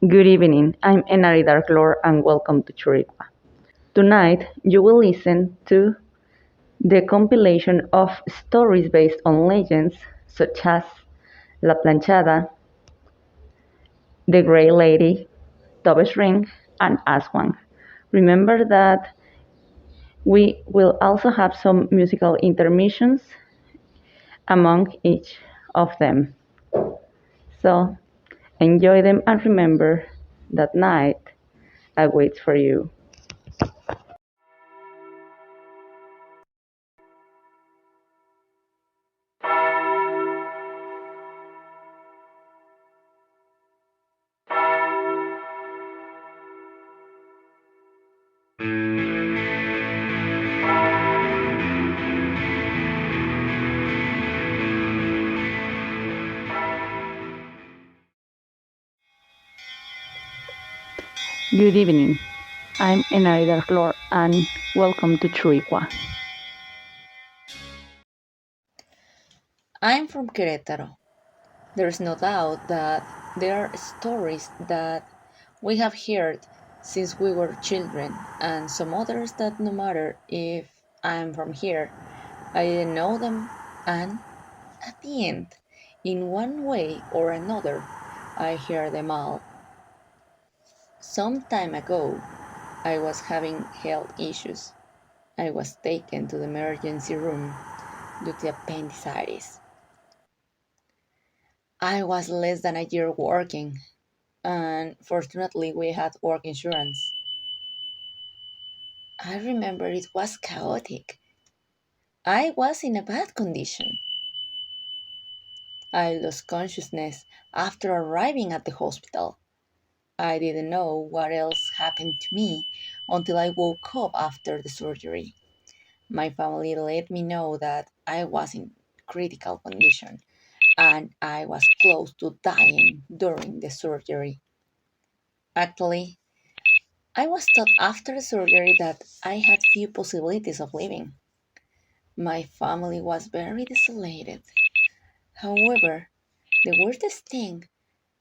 Good evening, I'm Enari Darklord and welcome to Churikua. Tonight you will listen to the compilation of stories based on legends such as La Planchada, The Grey Lady, Tove's Ring, and Aswang. Remember that we will also have some musical intermissions among each of them. So enjoy them and remember that night awaits for you. Good evening. I'm Enari Darklord and welcome to Churikua. I'm from Querétaro. There's no doubt that there are stories that we have heard since we were children, and some others that no matter if I'm from here, I didn't know them, and at the end, in one way or another, I hear them all. Some time ago, I was having health issues. I was taken to the emergency room due to appendicitis. I was less than a year working, and fortunately, we had work insurance. I remember it was chaotic. I was in a bad condition. I lost consciousness after arriving at the hospital. I didn't know what else happened to me until I woke up after the surgery. My family let me know that I was in critical condition and I was close to dying during the surgery. Actually, I was told after the surgery that I had few possibilities of living. My family was very desolated. However, the weirdest thing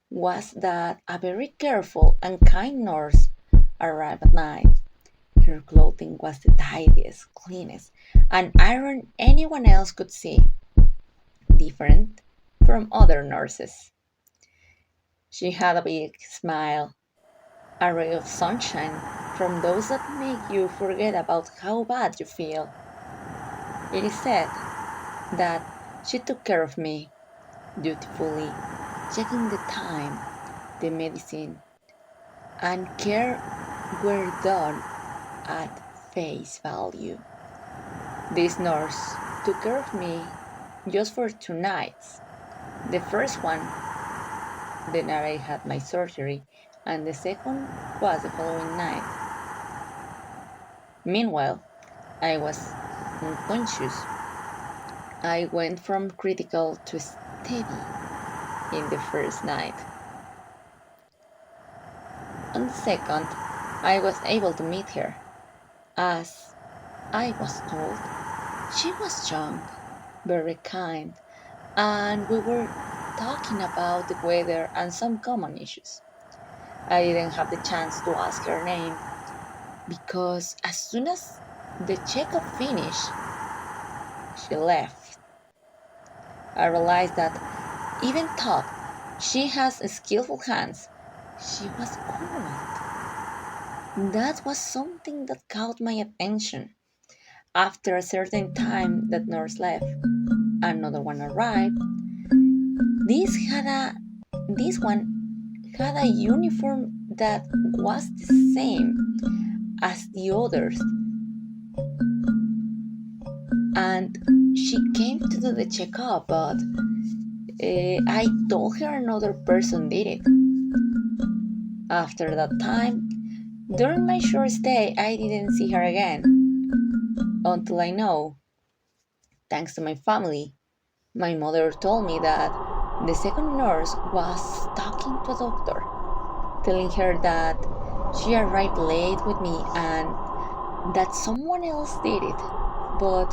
was that a very careful and kind nurse arrived at night. Her clothing was the tidiest, cleanest, and iron anyone else could see, different from other nurses. She had a big smile, a ray of sunshine from those that make you forget about how bad you feel. It is said that she took care of me dutifully, checking the time, the medicine, and care were done at face value. This nurse took care of me just for 2 nights. The first one, the night I had my surgery, and the second was the following night. Meanwhile, I was unconscious. I went from critical to steady in the first night. On the second, I was able to meet her. As I was told, she was young, very kind, and we were talking about the weather and some common issues. I didn't have the chance to ask her name because as soon as the checkup finished, she left. I realized that even though she has skillful hands, she was cold. That was something that caught my attention. After a certain time that nurse left, another one arrived. This had a this one had a uniform that was the same as the others, and she came to do the checkup, but I told her another person did it. After that time, during my short stay, I didn't see her again until I know, thanks to my family, my mother told me that the second nurse was talking to a doctor, telling her that she arrived late with me and that someone else did it. But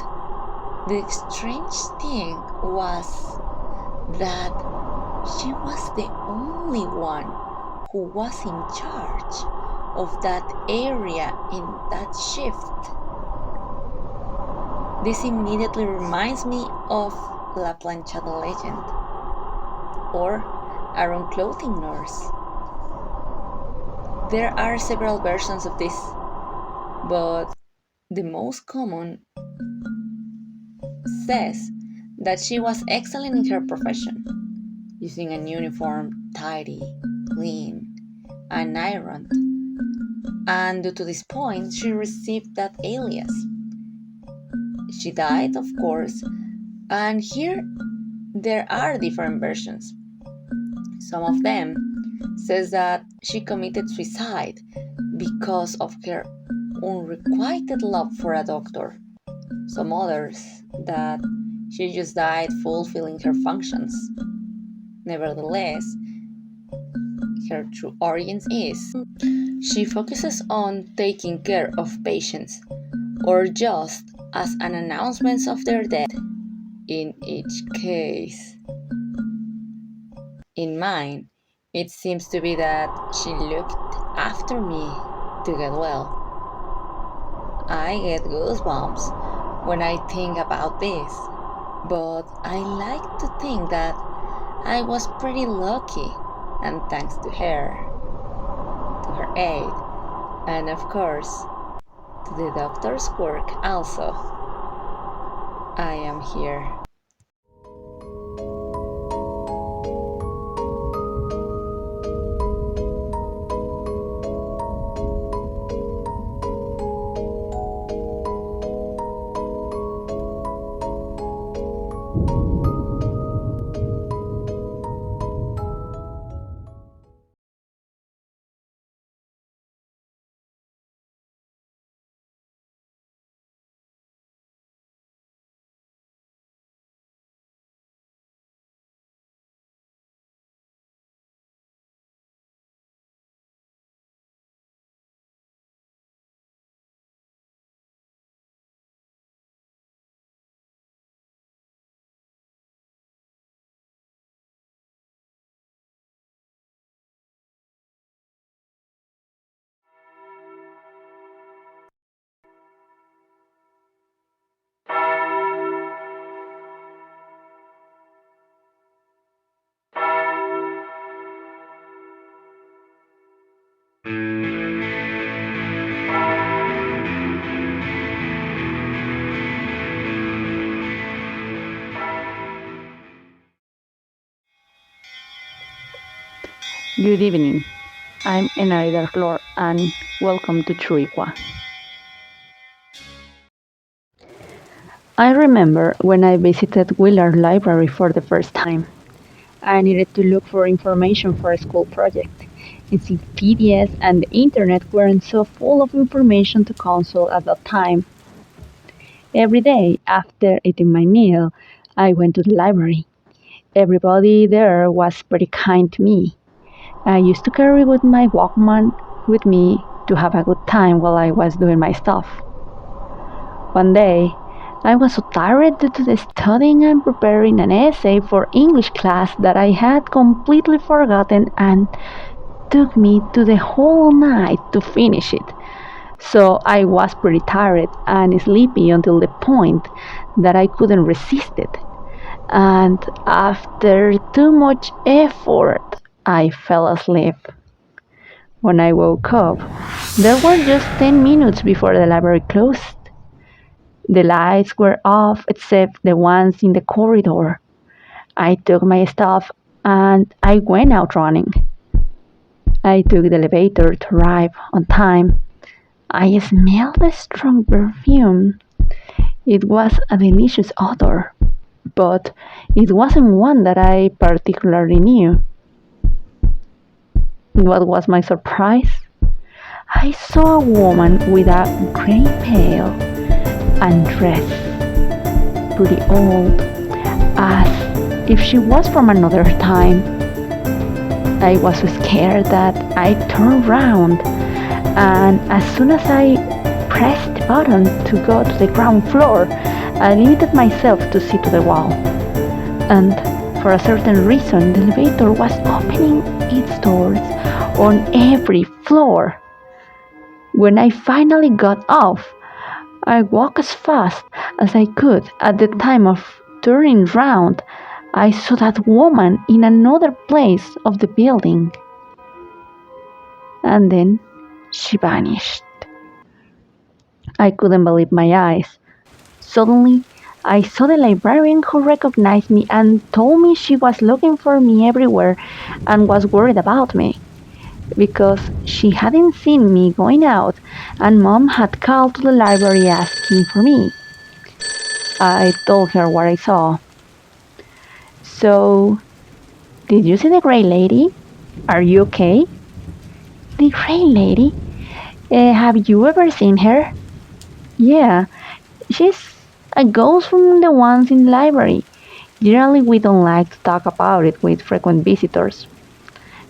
the strange thing was that she was the only one who was in charge of that area in that shift. This immediately reminds me of La Planchada legend, or Iron Clothing Nurse. There are several versions of this, but the most common says that she was excellent in her profession, using an uniform tidy, clean, and ironed, and due to this point she received that alias. She died, of course, and here there are different versions. Some of them says that she committed suicide because of her unrequited love for a doctor. Some others that she just died fulfilling her functions. Nevertheless, her true origins is she focuses on taking care of patients, or just as an announcement of their death in each case. In mine, it seems to be that she looked after me to get well. I get goosebumps when I think about this, but I like to think that I was pretty lucky, and thanks to her aid, and of course, to the doctor's work also, I am here. Good evening. I'm Adrian and welcome to Churikua. I remember when I visited Willard Library for the first time. I needed to look for information for a school project. Encyclopedias and the internet weren't so full of information to consult at that time. Every day after eating my meal, I went to the library. Everybody there was pretty kind to me. I used to carry with my Walkman with me to have a good time while I was doing my stuff. One day, I was so tired due to the studying and preparing an essay for English class that I had completely forgotten and took me to the whole night to finish it. So I was pretty tired and sleepy until the point that I couldn't resist it. And after too much effort, I fell asleep. When I woke up, there were just 10 minutes before the library closed. The lights were off except the ones in the corridor. I took my stuff and I went out running. I took the elevator to arrive on time. I smelled a strong perfume. It was a delicious odor, but it wasn't one that I particularly knew. What was my surprise? I saw a woman with a gray veil and dress, pretty old, as if she was from another time. I was so scared that I turned round, and as soon as I pressed the button to go to the ground floor, I limited myself to sit to the wall. And for a certain reason, the elevator was opening its doors on every floor. When I finally got off, I walked as fast as I could. At the time of turning round, I saw that woman in another place of the building. And then she vanished. I couldn't believe my eyes. Suddenly, I saw the librarian who recognized me and told me she was looking for me everywhere and was worried about me because she hadn't seen me going out and mom had called to the library asking for me. I told her what I saw. So, did you see the gray lady? Are you okay? The gray lady? Have you ever seen her? Yeah, she's a ghost from the ones in the library. Generally, we don't like to talk about it with frequent visitors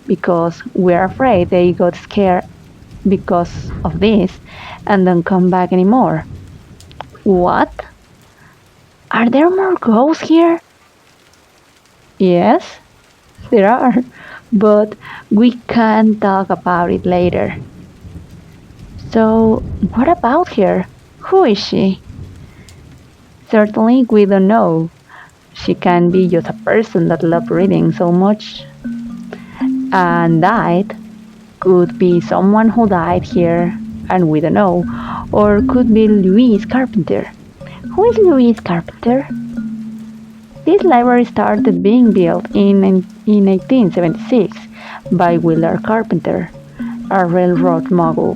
because we're afraid they got scared because of this and don't come back anymore. What? Are there more ghosts here? Yes, there are, but we can talk about it later. So, what about her? Who is she? Certainly, we don't know. She can be just a person that loved reading so much and died. Could be someone who died here and we don't know. Or could be Louise Carpenter. Who is Louise Carpenter? This library started being built in 1876 by Wheeler Carpenter, a railroad mogul.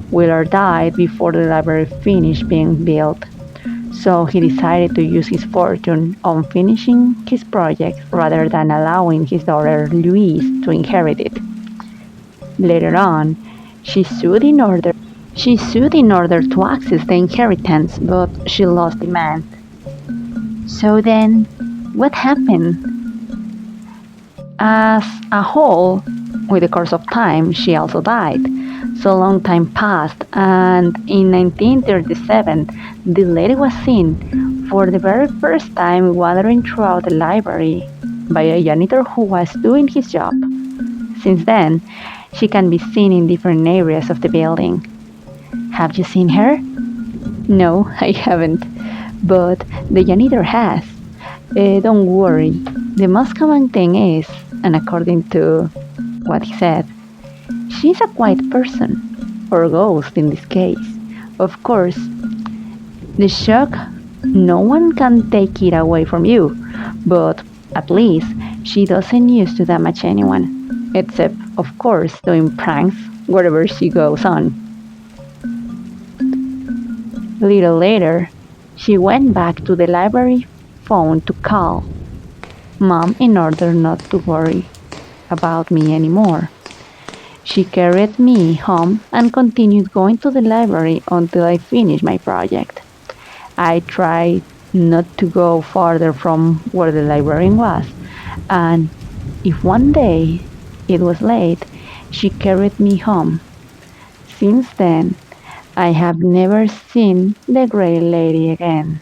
Wheeler died before the library finished being built, so he decided to use his fortune on finishing his project rather than allowing his daughter Louise to inherit it. Later on, she sued in order she sued in order to access the inheritance, but she lost demand. So then, what happened? As a whole, with the course of time, she also died. So long time passed, and in 1937, the lady was seen for the very first time wandering throughout the library by a janitor who was doing his job. Since then, she can be seen in different areas of the building. Have you seen her? No, I haven't, but the janitor has. Don't worry. The most common thing is, and according to what he said, she's a quiet person, or ghost in this case. Of course, the shock, no one can take it away from you, but at least she doesn't used to damage anyone, except, of course, doing pranks wherever she goes on. A little later, she went back to the library phone to call Mom in order not to worry about me anymore. She carried me home and continued going to the library until I finished my project. I tried not to go farther from where the librarian was, and if one day it was late, she carried me home. Since then, I have never seen the Grey Lady again.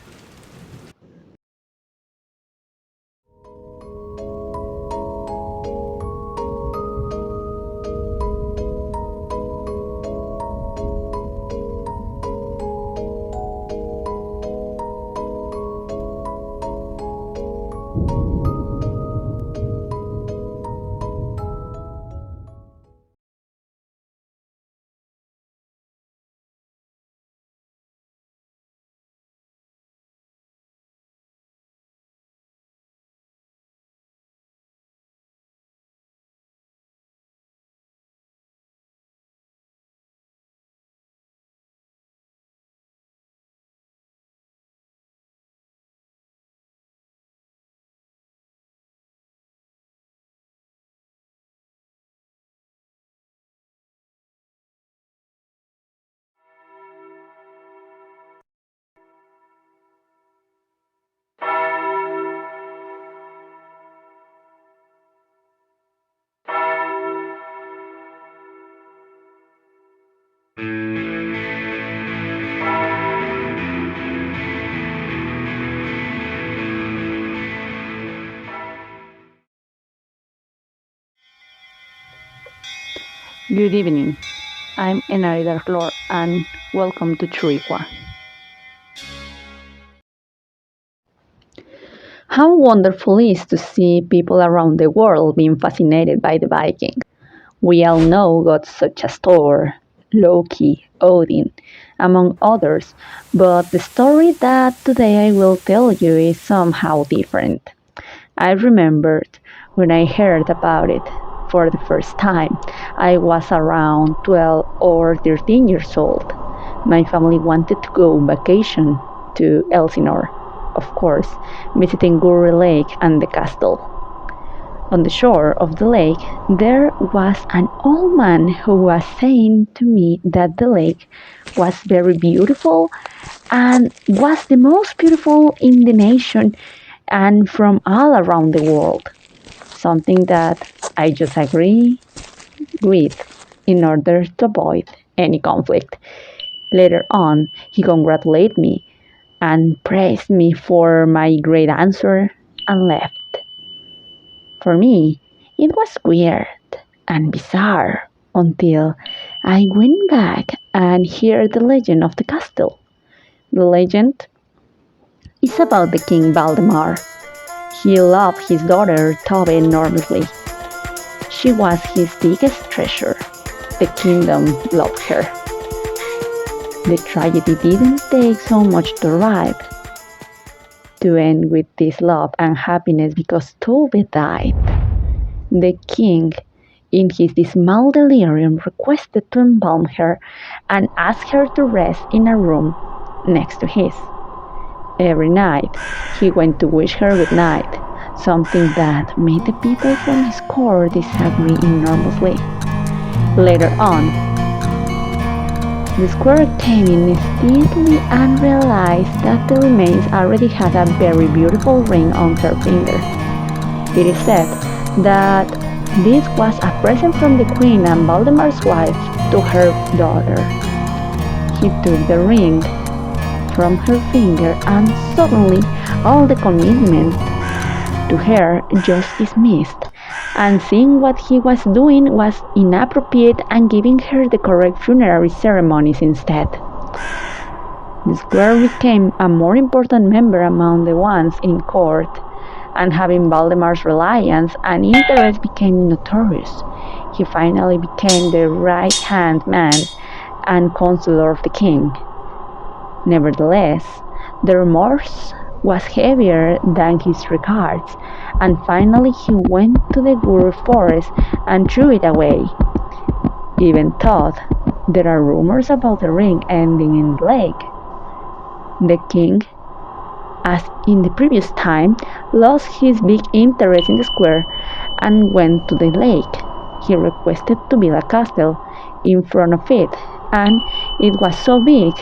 Good evening. I'm Enarida Flor and welcome to Churikua. How wonderful it is to see people around the world being fascinated by the Vikings. We all know gods such as Thor, Loki, Odin, among others, but the story that today I will tell you is somehow different. I remembered when I heard about it for the first time. I was around 12 or 13 years old. My family wanted to go on vacation to Elsinore, of course, visiting Guru Lake and the castle. On the shore of the lake, there was an old man who was saying to me that the lake was very beautiful and was the most beautiful in the nation and from all around the world. Something that I just agree with in order to avoid any conflict. Later on, he congratulated me and praised me for my great answer and left. For me, it was weird and bizarre until I went back and heard the legend of the castle. The legend is about the King Valdemar. He loved his daughter Tove enormously. She was his biggest treasure. The kingdom loved her. The tragedy didn't take so much to arrive to end with this love and happiness because Tove died. The king, in his dismal delirium, requested to embalm her and asked her to rest in a room next to his. Every night he went to wish her good night, something that made the people from his court disagree enormously. Later on, the squire came in stealthily and realized that the remains already had a very beautiful ring on her finger. It is said that this was a present from the queen and Valdemar's wife to her daughter. He took the ring from her finger and suddenly all the commitment to her just dismissed, and seeing what he was doing was inappropriate and giving her the correct funerary ceremonies instead. The square became a more important member among the ones in court, and having Valdemar's reliance and interest became notorious. He finally became the right-hand man and counselor of the king. Nevertheless, the remorse was heavier than his regards, and finally he went to the Guru forest and threw it away. Even though there are rumors about the ring ending in the lake, the king, as in the previous time, lost his big interest in the square and went to the lake. He requested to build a castle in front of it, and it was so big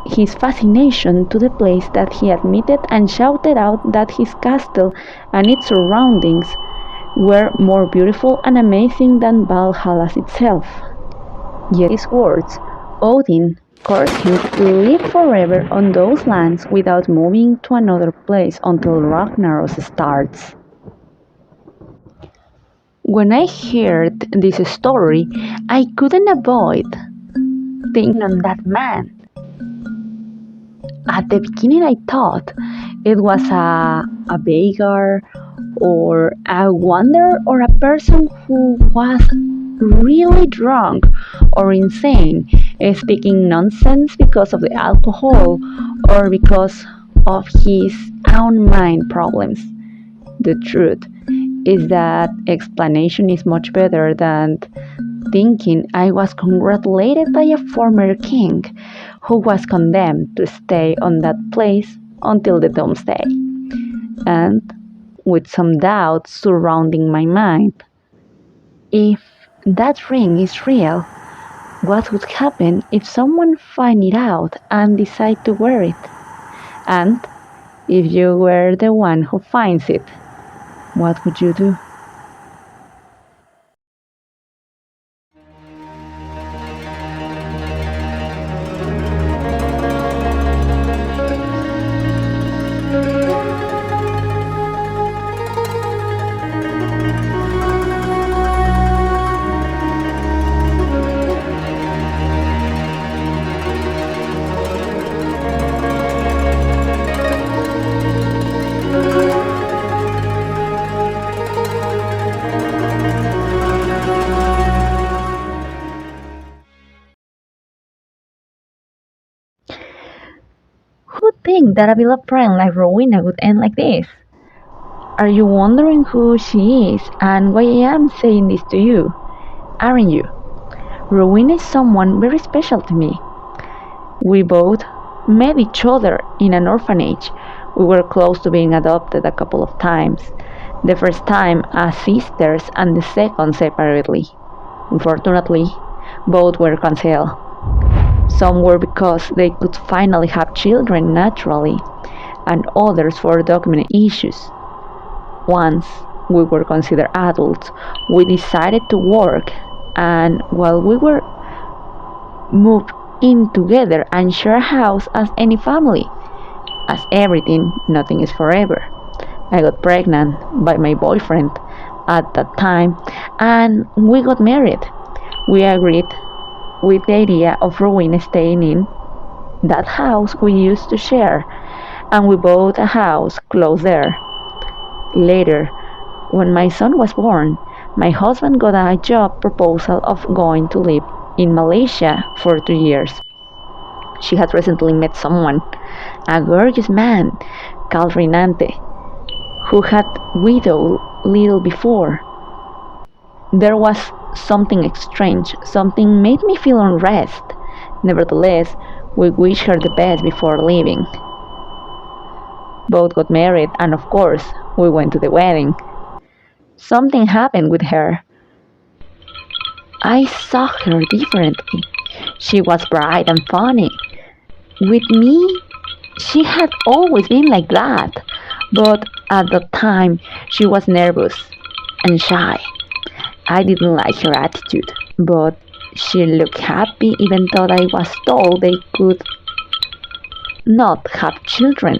his fascination to the place that he admitted and shouted out that his castle and its surroundings were more beautiful and amazing than Valhalla itself. Yet his words, Odin cursed him to live forever on those lands without moving to another place until Ragnarok starts. When I heard this story, I couldn't avoid thinking on that man. At the beginning, I thought it was a beggar or a wanderer or a person who was really drunk or insane, speaking nonsense because of the alcohol or because of his own mind problems. The truth is that explanation is much better than thinking I was congratulated by a former king who was condemned to stay on that place until the doomsday. And with some doubts surrounding my mind, if that ring is real, what would happen if someone find it out and decide to wear it? And if you were the one who finds it, what would you do? Who'd think that a beloved friend like Rowena would end like this? Are you wondering who she is and why I am saying this to you? Aren't you? Rowena is someone very special to me. We both met each other in an orphanage. We were close to being adopted a couple of times. The first time as sisters and the second separately. Unfortunately, both were cancelled. Some were because they could finally have children naturally, and others for documented issues. Once we were considered adults, we decided to work, and while we were moved in together and share a house as any family. As everything, nothing is forever. I got pregnant by my boyfriend at that time, and we got married. We agreed with the idea of Rowena staying in that house we used to share, and we bought a house close there. Later, when my son was born, my husband got a job proposal of going to live in Malaysia for 2 years. She had recently met someone, a gorgeous man called Renante, who had widowed little before. There was something strange, something made me feel unrest. Nevertheless, we wished her the best before leaving. Both got married, and of course, we went to the wedding. Something happened with her. I saw her differently. She was bright and funny. With me, she had always been like that, but at the time she was nervous and shy. I didn't like her attitude, but she looked happy even though I was told they could not have children.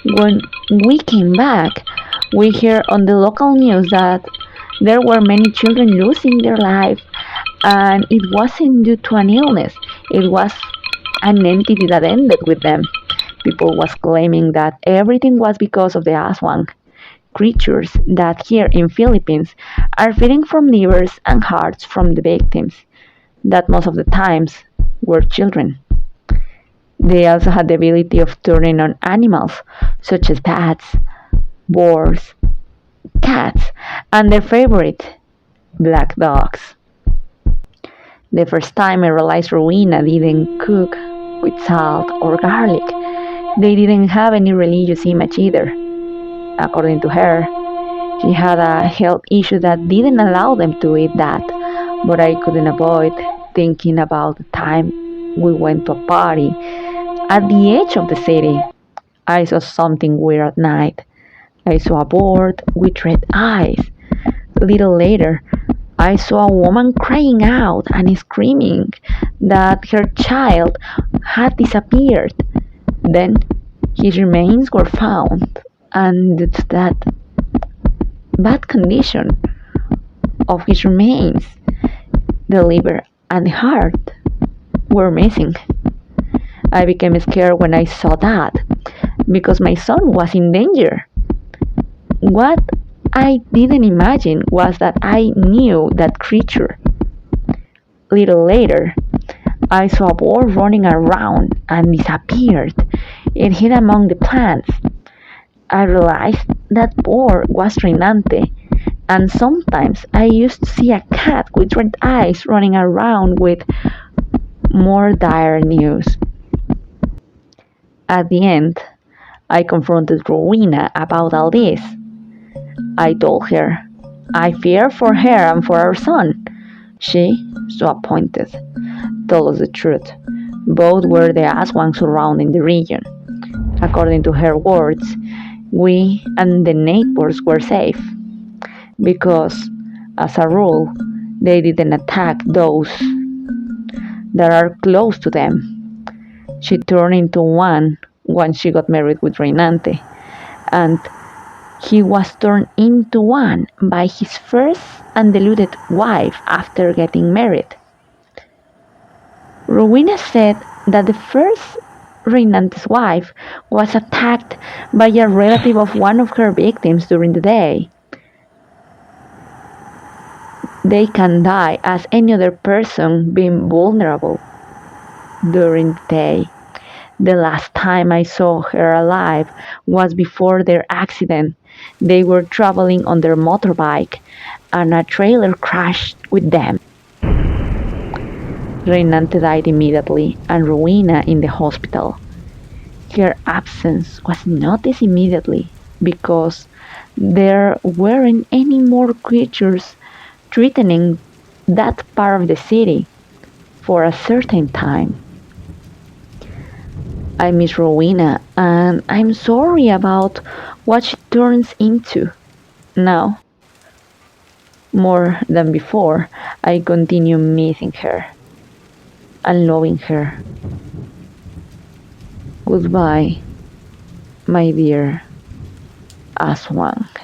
When we came back, we heard on the local news that there were many children losing their life, and it wasn't due to an illness. It was an entity that ended with them. People was claiming that everything was because of the Aswang, creatures that here in Philippines are feeding from livers and hearts from the victims, that most of the times were children. They also had the ability of turning on animals, such as bats, boars, cats, and their favorite, black dogs. The first time I realized Rowena didn't cook with salt or garlic. They didn't have any religious image either. According to her, she had a health issue that didn't allow them to eat that, but I couldn't avoid thinking about the time we went to a party at the edge of the city. I saw something weird at night. I saw a board with red eyes. A little later, I saw a woman crying out and screaming that her child had disappeared. Then his remains were found, and due to that bad condition of his remains, the liver and the heart were missing. I became scared when I saw that because my son was in danger. What I didn't imagine was that I knew that creature. Little later, I saw a boar running around and disappeared. It hid among the plants. I realized that boar was Renante, and sometimes I used to see a cat with red eyes running around with more dire news. At the end, I confronted Rowena about all this. I told her I fear for her and for our son. She, so appointed, told us the truth. Both were the Aswang surrounding the region. According to her words, we and the neighbors were safe because, as a rule, they didn't attack those that are close to them. She turned into one once she got married with Reinante, and he was turned into one by his first undiluted wife after getting married. Rowena said that the first Reinante's wife was attacked by a relative of one of her victims during the day. They can die as any other person being vulnerable during the day. The last time I saw her alive was before their accident. They were traveling on their motorbike and a trailer crashed with them. Reinante died immediately and Rowena in the hospital. Her absence was noticed immediately because there weren't any more creatures threatening that part of the city for a certain time. I miss Rowena and I'm sorry about what she turns into. Now, more than before, I continue missing her and loving her. Goodbye, my dear Aswang.